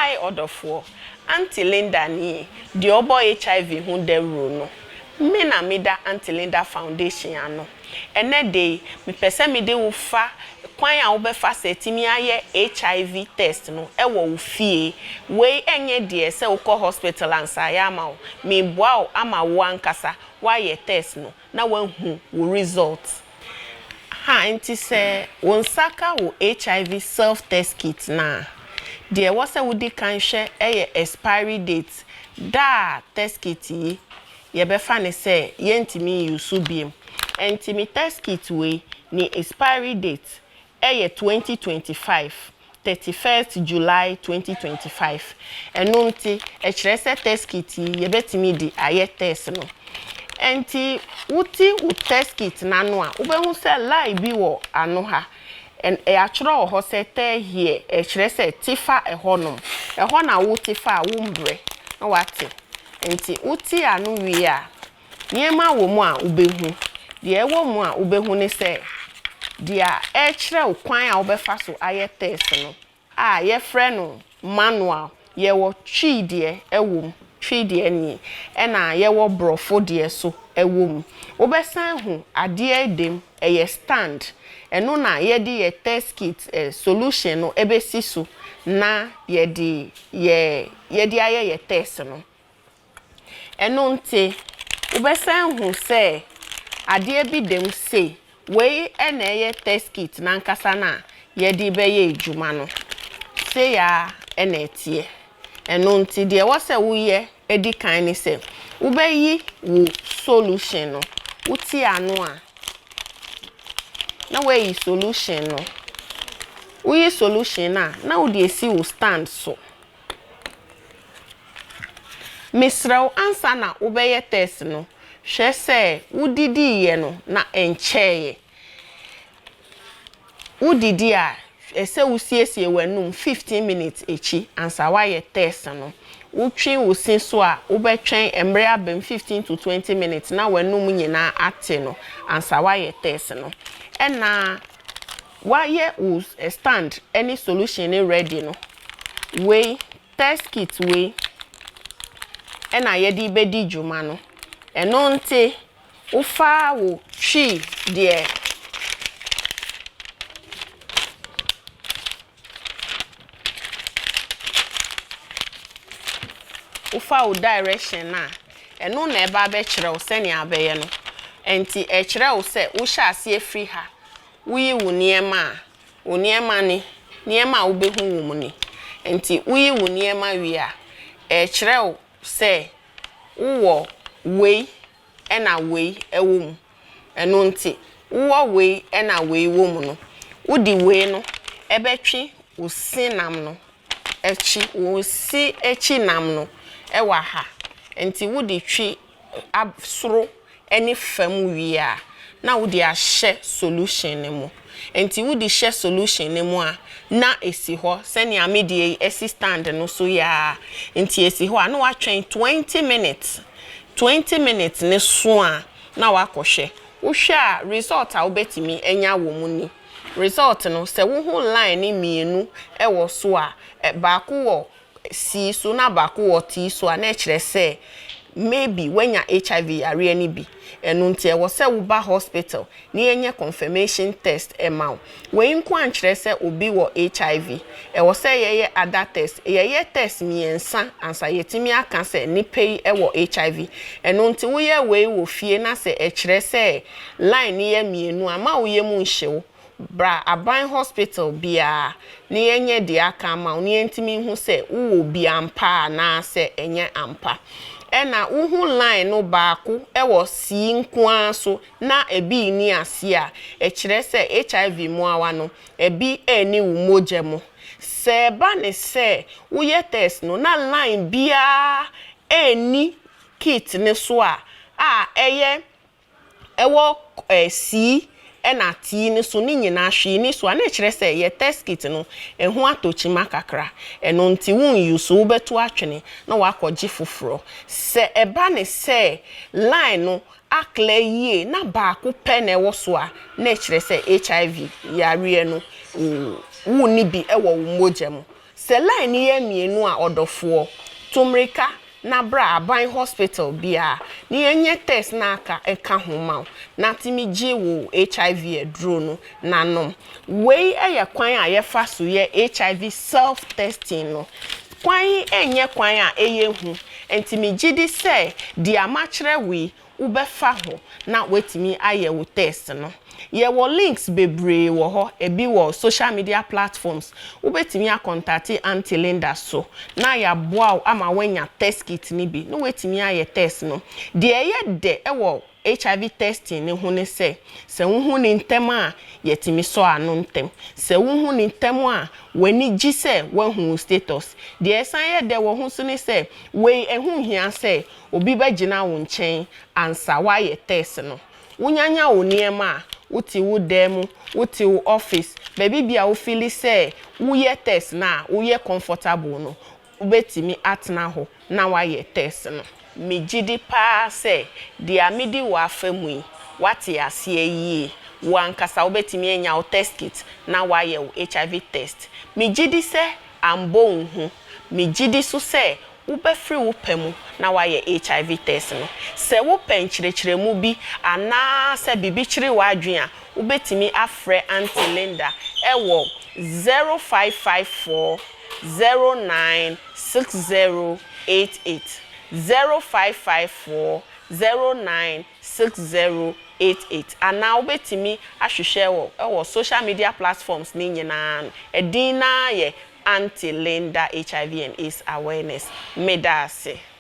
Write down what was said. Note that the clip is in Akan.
Hi odofo Auntie Linda ni the obo HIV hu dewro no me na me da Auntie Linda Foundation ano ene dey me pese me de wo fa kwan a wo be fa setimi aye HIV test no e wo wo fie we enye de se wo ko hospital ansa ya ma wo me boa wo ama wo ankasa wa ye test no na wa hu wo result ha enti se won saka wo HIV self test kit na de wose wudi kan hwe expiry date da test kit yi ye be fa ne se ye ntimi use biem ntimi test kit we ni expiry date 2025 31st July 2025 eno nti kire se test kit yi ye betimi di aye test no enti wuti u test kit na no a wo be hu se lie bi wo ano ha and actually ho sete here kire se tifa ehonum eho na wo tifa wo mbre na wate enti uti anu wi a niema wo mu a ubehu de ewo mu a ubehu ne se dia kire okwan a obefa so aye test no a ye frɛ no manual ye wo twi de ewom twi de ni e na ye wo brofo de so ewom obesan hu ade edem eye stand eno na ye di ye test kit solution no ebesi so na ye di aye ye test no eno nte obesan hu se ade bi dem se we ena ye test kit na nkasa na ye di be ye ejuma no se ya ena etie eno nti de wo se wo ye edi kan ni se wo be yi wo solution no uti anu a na we solution no we solution na wo de esi wo stand so misraw ansa na wo be ye test no hwe se wo didi ye no na encheye wo didi a ese wo siesie wanum 15 minutes echi ansa wa ye test no wo twen wo sin so a wo be twen emre abem 15 to 20 minutes na wanum nyina ate no ansa wa ye test no ena wa ye wo stand any solution ready no we test kit we ena ye di be di juma no eno nte wo fa wo twi de ufa o direction na eno na eba be kire o se ne abeye no enti kire o se wo hya ase afri ha wuyi wo niema ni niema wo behu wo mu ni enti wuyi wo niema wi a kire o se wo wei ena wei ewo mu eno nti wo wei ena wei wo mu no wudi wei no ebetwi wo sinam no echi wo si echi nam no ewa ha enti wudi twi absoro eni fam wi a na wudi ahye solution ne mu enti wudi share solution ne mu a na esi ho se ne amedie esi stand no so ya enti esi ho a na wa twen 20 minutes ne so a na wa kohwe wo hwe a result a obetimi enya wo mu ni result no se wo hu line ni mienu ewo so a ba ko wo si so na ba ko wo ti so a na kire se maybe when ya HIV are any bi enu nti e wo se wo ba hospital ni enye confirmation test ema we nko ankire se obi wo HIV e wo se ye other test ye test miensa ansa yetimi aka se ni pei e wo HIV enu nti wo ye we wo fie na se e kire se line ni ye mienu ama wo ye mu nhyewo bra aban hospital bia ni enye de aka ma ni entimi hu se wo bi ampa na se enye ampa ena uhu line no baako ewo si nko so na ebi ni ase a kire se HIV mu awa no ebi eni wo moje mu se ba ne se wo ye test no na line bia eni kit ne so a eye ewo si ena ti ni so ni nyina hwe ni so na kire se ye test kit no ehu atochima kakra eno nti won use wo beto atwene na wakogi foforo se eba ne se line no akle yie na ba ko pe na ewo so a na kire se HIV yare no woni bi ewo wo mogem se line ni ye mienu a odofo tumrika na bra aban hospital bia ni enye test na aka eka homa na timi ji wo HIV edro no nanom we eye kwan a ye fa so ye HIV self testing no kwan enye kwan a eye hu entimi ji di se di amachre we ubefa ho na wetimi aye wo test no ye wo links bebre wo ho ebi wo social media platforms ubetimi a contact Auntie Linda so na ya boa ama wenya test kit ni bi no wetimi aye test no de ye de wo HIV testing ne ho ne se wo ni ntem a yetimi so anu ntem se wo ni ntem a wani gi se hu status de esan ye de wo hu so ne se we ehu hia se obi ba gina wo nchen ansa wa ye test no wunyanya wo niema wuti wo dem wuti wo office baby bia wo feel say wo ye test na wo ye comfortable no ubetimi atna ho na wa ye test no me gidi pa say dia midi wa afemu wati ase yi wankasa ubetimi enya wo test kit na wa ye wo HIV test me gidi say ambo hu me gidi so say ube free upemu na waye HIV test no se wo penchirechire mu bi ana se bibi chiri wadwen ubetimi afre Auntie Linda ewo 0554 096088 0554 096088 ana ubetimi ahwehwe ewo social media platforms ni nyina edin na ye Auntie Linda HIV and AIDS awareness medase.